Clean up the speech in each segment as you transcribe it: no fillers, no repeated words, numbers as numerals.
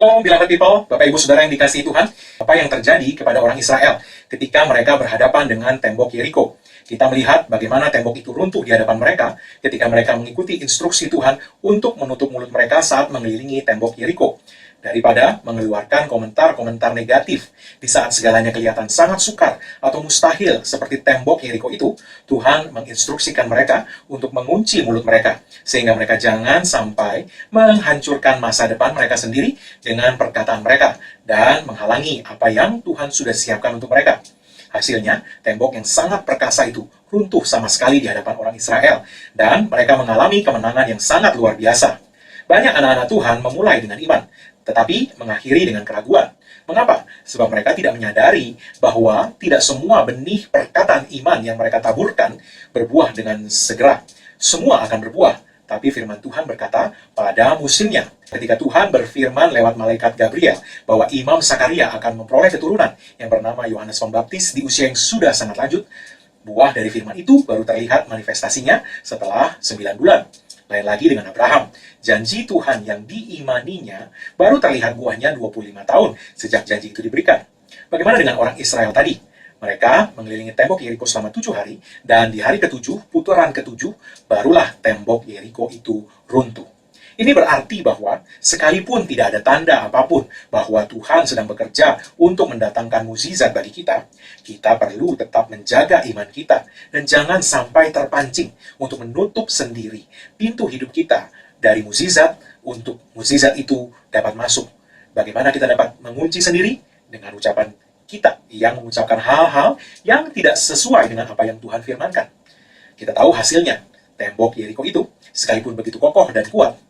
Halo, beloved people, Bapak Ibu Saudara yang dikasihi Tuhan, apa yang terjadi kepada orang Israel ketika mereka berhadapan dengan tembok Yeriko? Kita melihat bagaimana tembok itu runtuh di hadapan mereka ketika mereka mengikuti instruksi Tuhan untuk menutup mulut mereka saat mengelilingi tembok Yeriko. Daripada mengeluarkan komentar-komentar negatif di saat segalanya kelihatan sangat sukar atau mustahil seperti tembok Yeriko itu, Tuhan menginstruksikan mereka untuk mengunci mulut mereka, sehingga mereka jangan sampai menghancurkan masa depan mereka sendiri dengan perkataan mereka dan menghalangi apa yang Tuhan sudah siapkan untuk mereka. Hasilnya, tembok yang sangat perkasa itu runtuh sama sekali di hadapan orang Israel, dan mereka mengalami kemenangan yang sangat luar biasa. Banyak anak-anak Tuhan memulai dengan iman, tetapi mengakhiri dengan keraguan. Mengapa? Sebab mereka tidak menyadari bahwa tidak semua benih perkataan iman yang mereka taburkan berbuah dengan segera. Semua akan berbuah, tapi firman Tuhan berkata pada musimnya. Ketika Tuhan berfirman lewat malaikat Gabriel bahwa Imam Sakaria akan memperoleh keturunan yang bernama Yohanes Pembaptis di usia yang sudah sangat lanjut, buah dari firman itu baru terlihat manifestasinya setelah 9 bulan. Lain lagi dengan Abraham. Janji Tuhan yang diimaninya baru terlihat buahnya 25 tahun sejak janji itu diberikan. Bagaimana dengan orang Israel tadi? Mereka mengelilingi tembok Yeriko selama 7 hari, dan di hari ke-7, putaran ke-7, barulah tembok Yeriko itu runtuh. Ini berarti bahwa sekalipun tidak ada tanda apapun bahwa Tuhan sedang bekerja untuk mendatangkan mukjizat bagi kita, kita perlu tetap menjaga iman kita dan jangan sampai terpancing untuk menutup sendiri pintu hidup kita dari mukjizat untuk mukjizat itu dapat masuk. Bagaimana kita dapat mengunci sendiri? Dengan ucapan kita yang mengucapkan hal-hal yang tidak sesuai dengan apa yang Tuhan firmankan. Kita tahu hasilnya. Tembok Yeriko itu, sekalipun begitu kokoh dan kuat,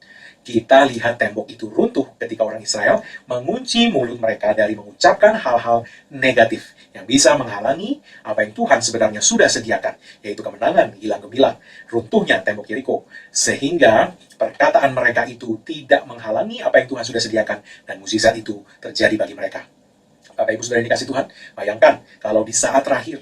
kita lihat tembok itu runtuh ketika orang Israel mengunci mulut mereka dari mengucapkan hal-hal negatif yang bisa menghalangi apa yang Tuhan sebenarnya sudah sediakan, yaitu kemenangan hilang gemilang, runtuhnya tembok Yeriko, sehingga perkataan mereka itu tidak menghalangi apa yang Tuhan sudah sediakan dan mukjizat itu terjadi bagi mereka. Bapak Ibu Saudara yang dikasih Tuhan, bayangkan kalau di saat terakhir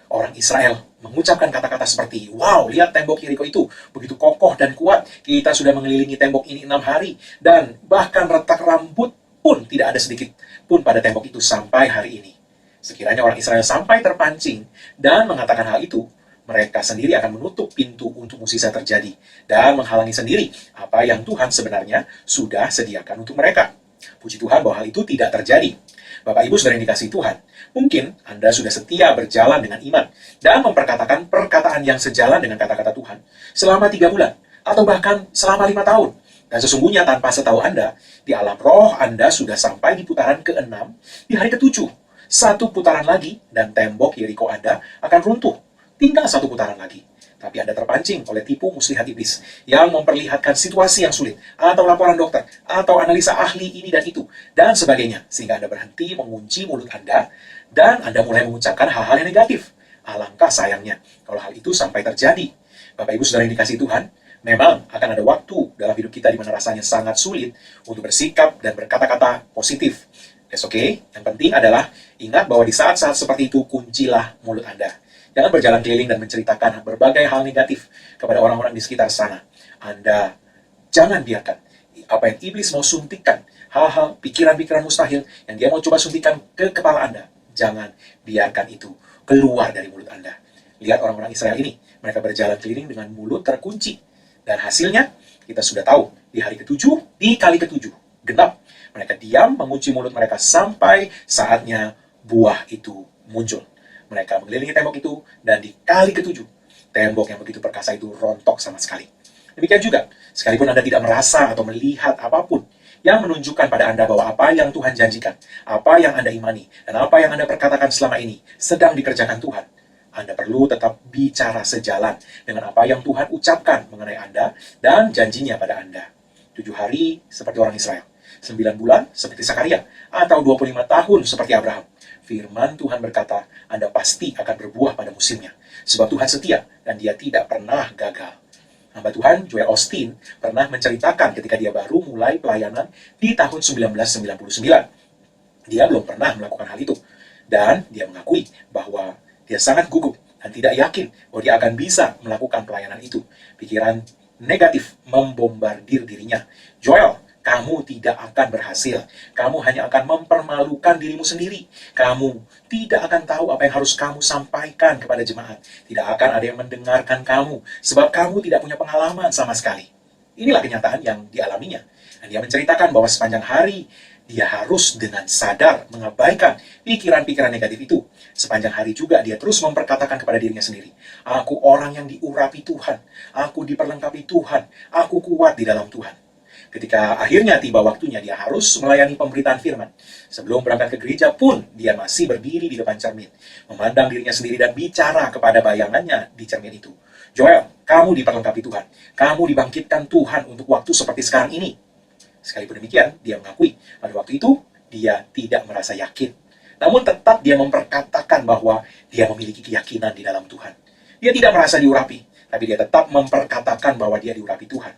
orang Israel mengucapkan kata-kata seperti, wow, lihat tembok Yeriko itu, begitu kokoh dan kuat, kita sudah mengelilingi tembok ini 6 hari, dan bahkan retak rambut pun tidak ada sedikit pun pada tembok itu sampai hari ini. Sekiranya orang Israel sampai terpancing dan mengatakan hal itu, mereka sendiri akan menutup pintu untuk mukjizat terjadi, dan menghalangi sendiri apa yang Tuhan sebenarnya sudah sediakan untuk mereka. Puji Tuhan bahwa hal itu tidak terjadi. Bapak Ibu Saudara yang dikasihi Tuhan, mungkin Anda sudah setia berjalan dengan iman dan memperkatakan perkataan yang sejalan dengan kata-kata Tuhan selama 3 bulan atau bahkan selama 5 tahun. Dan sesungguhnya tanpa setahu Anda, di alam roh Anda sudah sampai di putaran ke-6, di hari ke-7. 1 putaran lagi dan tembok Yeriko Anda akan runtuh. Tinggal 1 putaran lagi. Tapi Anda terpancing oleh tipu muslihat iblis yang memperlihatkan situasi yang sulit, atau laporan dokter, atau analisa ahli ini dan itu, dan sebagainya, sehingga Anda berhenti mengunci mulut Anda, dan Anda mulai mengucapkan hal-hal yang negatif. Alangkah sayangnya kalau hal itu sampai terjadi. Bapak Ibu Saudara yang dikasihi Tuhan, memang akan ada waktu dalam hidup kita di mana rasanya sangat sulit untuk bersikap dan berkata-kata positif. That's okay. Yang penting adalah ingat bahwa di saat-saat seperti itu, kuncilah mulut Anda. Jangan berjalan keliling dan menceritakan berbagai hal negatif kepada orang-orang di sekitar sana. Anda jangan biarkan apa yang iblis mau suntikkan, hal-hal, pikiran-pikiran mustahil yang dia mau coba suntikkan ke kepala Anda. Jangan biarkan itu keluar dari mulut Anda. Lihat orang-orang Israel ini, mereka berjalan keliling dengan mulut terkunci. Dan hasilnya, kita sudah tahu, di hari ke-7, di kali ke-7, genap. Mereka diam mengunci mulut mereka sampai saatnya buah itu muncul. Mereka mengelilingi tembok itu, dan di kali ke-7, tembok yang begitu perkasa itu rontok sama sekali. Demikian juga, sekalipun Anda tidak merasa atau melihat apapun yang menunjukkan pada Anda bahwa apa yang Tuhan janjikan, apa yang Anda imani, dan apa yang Anda perkatakan selama ini sedang dikerjakan Tuhan, Anda perlu tetap bicara sejalan dengan apa yang Tuhan ucapkan mengenai Anda dan janjinya pada Anda. 7 hari seperti orang Israel, 9 bulan seperti Sakaria, atau 25 tahun seperti Abraham. Firman Tuhan berkata, Anda pasti akan berbuah pada musimnya. Sebab Tuhan setia, dan dia tidak pernah gagal. Hamba Tuhan, Joel Osteen, pernah menceritakan ketika dia baru mulai pelayanan di tahun 1999. Dia belum pernah melakukan hal itu. Dan dia mengakui bahwa dia sangat gugup dan tidak yakin bahwa dia akan bisa melakukan pelayanan itu. Pikiran negatif membombardir dirinya. Joel, kamu tidak akan berhasil. Kamu hanya akan mempermalukan dirimu sendiri. Kamu tidak akan tahu apa yang harus kamu sampaikan kepada jemaat. Tidak akan ada yang mendengarkan kamu, sebab kamu tidak punya pengalaman sama sekali. Inilah kenyataan yang dialaminya. Dan dia menceritakan bahwa sepanjang hari, dia harus dengan sadar mengabaikan pikiran-pikiran negatif itu. Sepanjang hari juga dia terus memperkatakan kepada dirinya sendiri, aku orang yang diurapi Tuhan, aku diperlengkapi Tuhan, aku kuat di dalam Tuhan. Ketika akhirnya tiba waktunya dia harus melayani pemberitaan firman, sebelum berangkat ke gereja pun dia masih berdiri di depan cermin, memandang dirinya sendiri dan bicara kepada bayangannya di cermin itu. Joel, kamu diperlengkapi Tuhan, kamu dibangkitkan Tuhan untuk waktu seperti sekarang ini. Sekalipun demikian, dia mengakui pada waktu itu dia tidak merasa yakin. Namun tetap dia memperkatakan bahwa dia memiliki keyakinan di dalam Tuhan. Dia tidak merasa diurapi, tapi dia tetap memperkatakan bahwa dia diurapi Tuhan.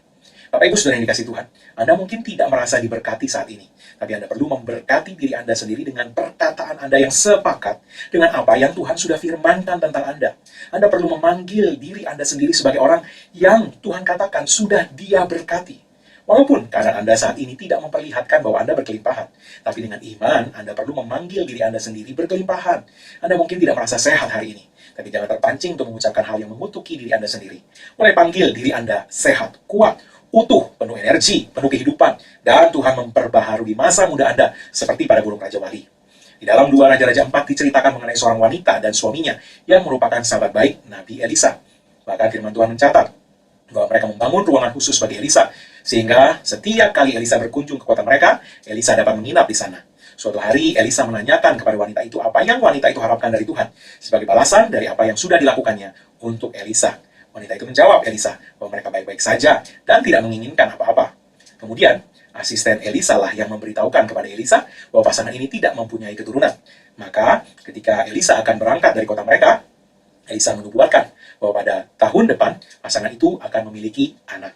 Bapak Ibu Saudara yang dikasih Tuhan, Anda mungkin tidak merasa diberkati saat ini, tapi Anda perlu memberkati diri Anda sendiri dengan perkataan Anda yang sepakat dengan apa yang Tuhan sudah firmankan tentang Anda. Anda perlu memanggil diri Anda sendiri sebagai orang yang Tuhan katakan sudah Dia berkati. Walaupun keadaan Anda saat ini tidak memperlihatkan bahwa Anda berkelimpahan, tapi dengan iman, Anda perlu memanggil diri Anda sendiri berkelimpahan. Anda mungkin tidak merasa sehat hari ini, tapi jangan terpancing untuk mengucapkan hal yang mengutuki diri Anda sendiri. Mulai panggil diri Anda sehat, kuat, utuh, penuh energi, penuh kehidupan, dan Tuhan memperbaharui masa muda Anda seperti pada burung Raja Wali. Di dalam 2 Raja-Raja 4 diceritakan mengenai seorang wanita dan suaminya yang merupakan sahabat baik Nabi Elisa. Bahkan firman Tuhan mencatat bahwa mereka membangun ruangan khusus bagi Elisa, sehingga setiap kali Elisa berkunjung ke kota mereka, Elisa dapat menginap di sana. Suatu hari, Elisa menanyakan kepada wanita itu apa yang wanita itu harapkan dari Tuhan, sebagai balasan dari apa yang sudah dilakukannya untuk Elisa. Wanita itu menjawab Elisa bahwa mereka baik-baik saja dan tidak menginginkan apa-apa. Kemudian, asisten Elisa lah yang memberitahukan kepada Elisa bahwa pasangan ini tidak mempunyai keturunan. Maka, ketika Elisa akan berangkat dari kota mereka, Elisa menubuatkan bahwa pada tahun depan pasangan itu akan memiliki anak.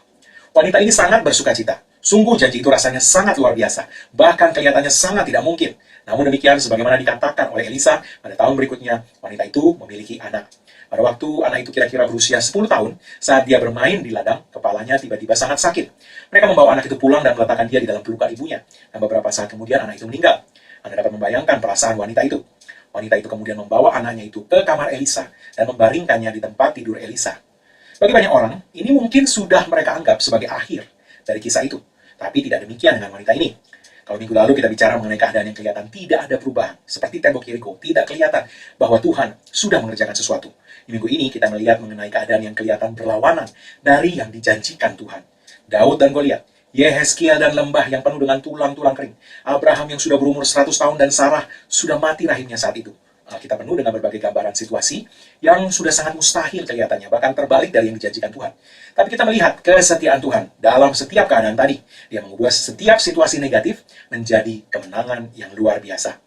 Wanita ini sangat bersuka cita. Sungguh janji itu rasanya sangat luar biasa. Bahkan kelihatannya sangat tidak mungkin. Namun demikian, sebagaimana dikatakan oleh Elisa, pada tahun berikutnya wanita itu memiliki anak. Pada waktu anak itu kira-kira berusia 10 tahun, saat dia bermain di ladang, kepalanya tiba-tiba sangat sakit. Mereka membawa anak itu pulang dan meletakkan dia di dalam pelukan ibunya. Dan beberapa saat kemudian anak itu meninggal. Anda dapat membayangkan perasaan wanita itu. Wanita itu kemudian membawa anaknya itu ke kamar Elisa dan membaringkannya di tempat tidur Elisa. Bagi banyak orang, ini mungkin sudah mereka anggap sebagai akhir dari kisah itu. Tapi tidak demikian dengan wanita ini. Kalau minggu lalu kita bicara mengenai keadaan yang kelihatan tidak ada perubahan, seperti tembok Yeriko, tidak kelihatan bahwa Tuhan sudah mengerjakan sesuatu. Di minggu ini kita melihat mengenai keadaan yang kelihatan berlawanan dari yang dijanjikan Tuhan. Daud dan Goliat, Yehezkiel dan lembah yang penuh dengan tulang-tulang kering, Abraham yang sudah berumur 100 tahun dan Sarah sudah mati rahimnya saat itu. Kita penuh dengan berbagai gambaran situasi yang sudah sangat mustahil kelihatannya, bahkan terbalik dari yang dijanjikan Tuhan. Tapi kita melihat kesetiaan Tuhan dalam setiap keadaan tadi. Dia mengubah setiap situasi negatif menjadi kemenangan yang luar biasa.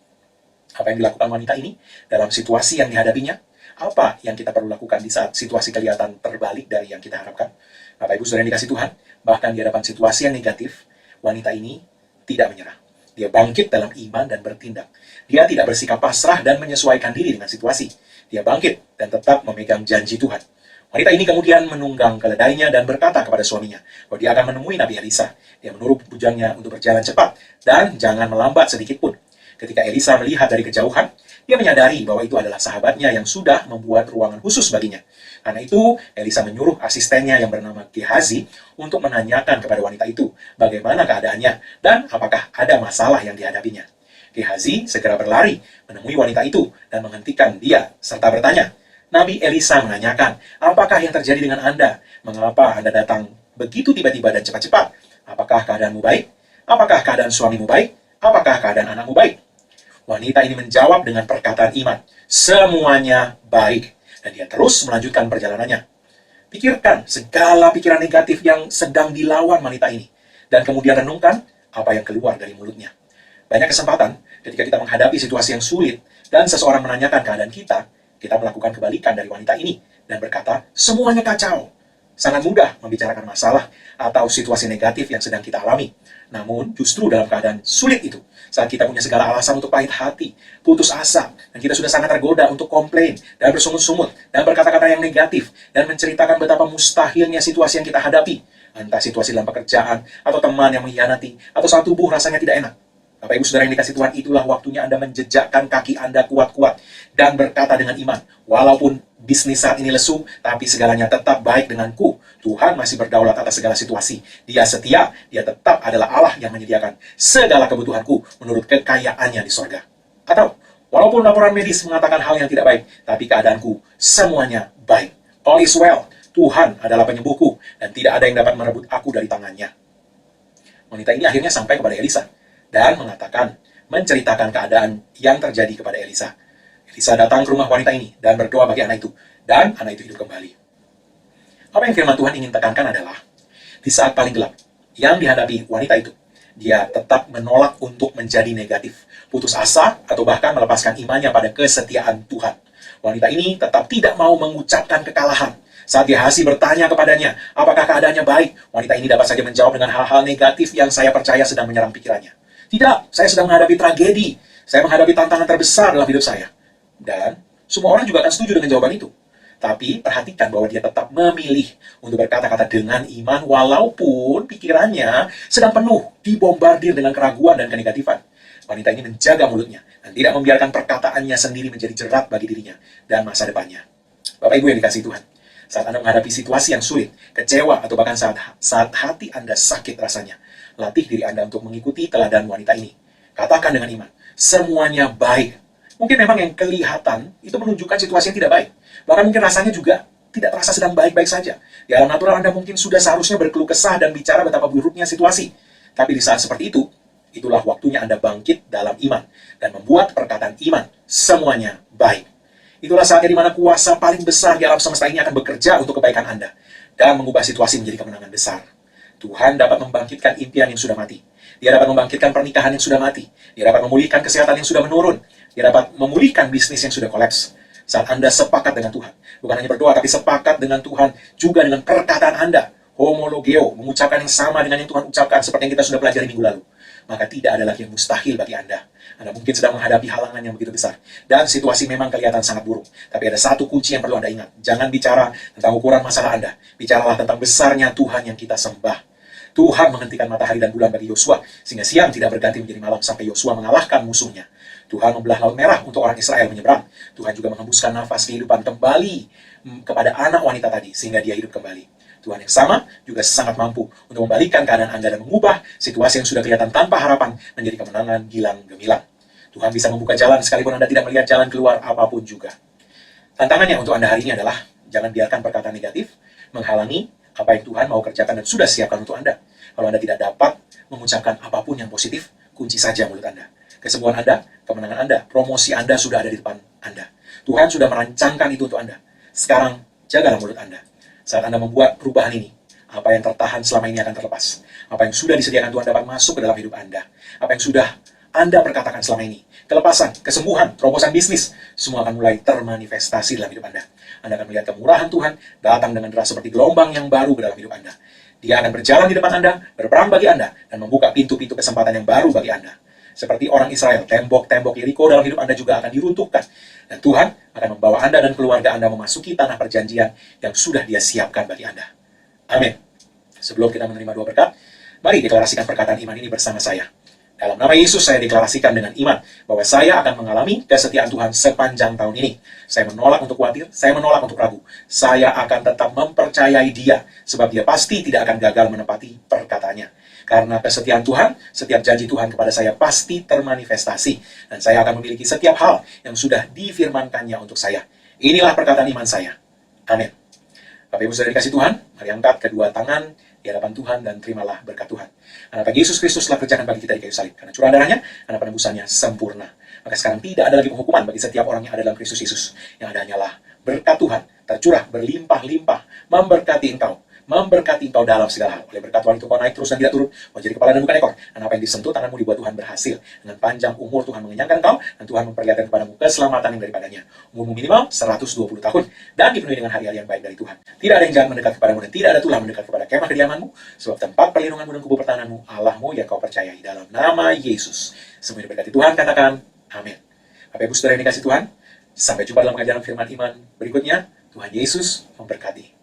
Apa yang dilakukan wanita ini dalam situasi yang dihadapinya? Apa yang kita perlu lakukan di saat situasi kelihatan terbalik dari yang kita harapkan? Bapak Ibu Saudara yang dikasih Tuhan, bahkan di hadapan situasi yang negatif, wanita ini tidak menyerah. Dia bangkit dalam iman dan bertindak. Dia tidak bersikap pasrah dan menyesuaikan diri dengan situasi. Dia bangkit dan tetap memegang janji Tuhan. Wanita ini kemudian menunggang keledainya dan berkata kepada suaminya bahwa dia akan menemui Nabi Elisa. Dia menuruh bujangnya untuk berjalan cepat dan jangan melambat sedikit pun. Ketika Elisa melihat dari kejauhan, dia menyadari bahwa itu adalah sahabatnya yang sudah membuat ruangan khusus baginya. Karena itu, Elisa menyuruh asistennya yang bernama Gehazi untuk menanyakan kepada wanita itu bagaimana keadaannya dan apakah ada masalah yang dihadapinya. Gehazi segera berlari menemui wanita itu dan menghentikan dia serta bertanya, Nabi Elisa menanyakan, apakah yang terjadi dengan Anda? Mengapa Anda datang begitu tiba-tiba dan cepat-cepat? Apakah keadaanmu baik? Apakah keadaan suamimu baik? Apakah keadaan anakmu baik? Wanita ini menjawab dengan perkataan iman, semuanya baik. Dan dia terus melanjutkan perjalanannya. Pikirkan segala pikiran negatif yang sedang dilawan wanita ini. Dan kemudian renungkan apa yang keluar dari mulutnya. Banyak kesempatan ketika kita menghadapi situasi yang sulit dan seseorang menanyakan keadaan kita melakukan kebalikan dari wanita ini dan berkata, semuanya kacau. Sangat mudah membicarakan masalah atau situasi negatif yang sedang kita alami. Namun, justru dalam keadaan sulit itu, saat kita punya segala alasan untuk pahit hati, putus asa, dan kita sudah sangat tergoda untuk komplain, dan bersungut-sungut, dan berkata-kata yang negatif, dan menceritakan betapa mustahilnya situasi yang kita hadapi, Entah situasi dalam pekerjaan, atau teman yang mengkhianati, atau saat tubuh rasanya tidak enak. Bapak Ibu Saudara yang dikasih Tuhan, itulah waktunya Anda menjejakkan kaki Anda kuat-kuat dan berkata dengan iman, walaupun bisnis saat ini lesu, tapi segalanya tetap baik denganku. Tuhan masih berdaulat atas segala situasi. Dia setia, dia tetap adalah Allah yang menyediakan segala kebutuhanku menurut kekayaannya di sorga. Atau, walaupun laporan medis mengatakan hal yang tidak baik, tapi keadaanku semuanya baik. All is well. Tuhan adalah penyembuhku, dan tidak ada yang dapat merebut aku dari tangannya. Wanita ini akhirnya sampai kepada Elisa, dan menceritakan keadaan yang terjadi kepada Elisa. Elisa datang ke rumah wanita ini, dan berdoa bagi anak itu, dan anak itu hidup kembali. Apa yang firman Tuhan ingin tekankan adalah, di saat paling gelap yang dihadapi wanita itu, dia tetap menolak untuk menjadi negatif, putus asa, atau bahkan melepaskan imannya pada kesetiaan Tuhan. Wanita ini tetap tidak mau mengucapkan kekalahan. Saat Gehazi bertanya kepadanya, apakah keadaannya baik? Wanita ini dapat saja menjawab dengan hal-hal negatif yang saya percaya sedang menyerang pikirannya. Tidak, saya sedang menghadapi tragedi. Saya menghadapi tantangan terbesar dalam hidup saya. Dan semua orang juga akan setuju dengan jawaban itu. Tapi perhatikan bahwa dia tetap memilih untuk berkata-kata dengan iman walaupun pikirannya sedang penuh dibombardir dengan keraguan dan kenegatifan. Wanita ini menjaga mulutnya dan tidak membiarkan perkataannya sendiri menjadi jerat bagi dirinya dan masa depannya. Bapak Ibu yang dikasihi Tuhan, saat Anda menghadapi situasi yang sulit, kecewa, atau bahkan saat hati Anda sakit rasanya, latih diri Anda untuk mengikuti teladan wanita ini. Katakan dengan iman, semuanya baik. Mungkin memang yang kelihatan itu menunjukkan situasi yang tidak baik. Bahkan mungkin rasanya juga tidak terasa sedang baik-baik saja. Di alam natural Anda mungkin sudah seharusnya berkeluh kesah dan bicara betapa buruknya situasi. Tapi di saat seperti itu, itulah waktunya Anda bangkit dalam iman dan membuat perkataan iman, semuanya baik. Itulah saatnya di mana kuasa paling besar di alam semesta ini akan bekerja untuk kebaikan Anda dan mengubah situasi menjadi kemenangan besar. Tuhan dapat membangkitkan impian yang sudah mati. Dia dapat membangkitkan pernikahan yang sudah mati. Dia dapat memulihkan kesehatan yang sudah menurun. Dia dapat memulihkan bisnis yang sudah kolaps. Saat Anda sepakat dengan Tuhan, bukan hanya berdoa, tapi sepakat dengan Tuhan juga dengan perkataan Anda, homologeo, mengucapkan yang sama dengan yang Tuhan ucapkan seperti yang kita sudah pelajari minggu lalu, maka tidak ada lagi yang mustahil bagi Anda. Anda mungkin sedang menghadapi halangan yang begitu besar, dan situasi memang kelihatan sangat buruk. Tapi ada satu kunci yang perlu Anda ingat. Jangan bicara tentang ukuran masalah Anda. Bicaralah tentang besarnya Tuhan yang kita sembah. Tuhan menghentikan matahari dan bulan bagi Yosua, sehingga siang tidak berganti menjadi malam sampai Yosua mengalahkan musuhnya. Tuhan membelah Laut Merah untuk orang Israel menyeberang. Tuhan juga menghembuskan nafas kehidupan kembali kepada anak wanita tadi, sehingga dia hidup kembali. Tuhan yang sama juga sangat mampu untuk membalikkan keadaan Anda dan mengubah situasi yang sudah kelihatan tanpa harapan menjadi kemenangan gilang gemilang. Tuhan bisa membuka jalan sekalipun Anda tidak melihat jalan keluar apapun juga. Tantangannya untuk Anda hari ini adalah jangan biarkan perkataan negatif menghalangi apa yang Tuhan mau kerjakan dan sudah siapkan untuk Anda. Kalau Anda tidak dapat mengucapkan apapun yang positif, kunci saja mulut Anda. Kesembuhan Anda, kemenangan Anda, promosi Anda sudah ada di depan Anda. Tuhan sudah merancangkan itu untuk Anda. Sekarang, jagalah mulut Anda. Saat Anda membuat perubahan ini, apa yang tertahan selama ini akan terlepas. Apa yang sudah disediakan Tuhan dapat masuk ke dalam hidup Anda. Apa yang sudah Anda perkatakan selama ini, kelepasan, kesembuhan, terobosan bisnis, semua akan mulai termanifestasi dalam hidup Anda. Anda akan melihat kemurahan Tuhan datang dengan deras seperti gelombang yang baru ke dalam hidup Anda. Dia akan berjalan di depan Anda, berperang bagi Anda, dan membuka pintu-pintu kesempatan yang baru bagi Anda. Seperti orang Israel, tembok-tembok Yeriko dalam hidup Anda juga akan diruntuhkan. Dan Tuhan akan membawa Anda dan keluarga Anda memasuki tanah perjanjian yang sudah Dia siapkan bagi Anda. Amin. Sebelum kita menerima dua berkat, mari deklarasikan perkataan iman ini bersama saya. Dalam nama Yesus saya deklarasikan dengan iman bahwa saya akan mengalami kesetiaan Tuhan sepanjang tahun ini. Saya menolak untuk khawatir, saya menolak untuk ragu. Saya akan tetap mempercayai Dia, sebab Dia pasti tidak akan gagal menepati perkataannya. Karena kesetiaan Tuhan, setiap janji Tuhan kepada saya pasti termanifestasi. Dan saya akan memiliki setiap hal yang sudah difirmankannya untuk saya. Inilah perkataan iman saya. Amin. Bapak Ibu Saudara dikasih Tuhan, mari angkat kedua tangan di hadapan Tuhan dan terimalah berkat Tuhan. Karena bagi Yesus Kristus telah kerjakan bagi kita di kayu salib. Karena curahan darahnya, karena penebusannya sempurna. Maka sekarang tidak ada lagi penghukuman bagi setiap orang yang ada dalam Kristus Yesus. Yang ada hanyalah berkat Tuhan tercurah berlimpah-limpah memberkati engkau dalam segala hal. Oleh berkat Tuhan itu kau naik terus dan tidak turun, kau jadi kepala dan bukan ekor. Dan apa yang disentuh tanganmu dibuat Tuhan berhasil. Dengan panjang umur Tuhan mengenyangkan engkau, dan Tuhan memperlihatkan kepadamu keselamatan yang daripadanya. Umurmu minimal 120 tahun, dan dipenuhi dengan hari-hari yang baik dari Tuhan. Tidak ada yang jahat mendekat kepadamu, dan tidak ada tulah mendekat kepada kemah kediamanmu, sebab tempat perlindunganmu dan kubu pertahananmu, Allahmu yang kau percayai. Dalam nama Yesus, semua diberkati Tuhan, katakan amin. Bapak Ibu Saudara yang dikasih Tuhan, sampai jumpa dalam pengajaran firman iman berikutnya. Tuhan Yesus memberkati.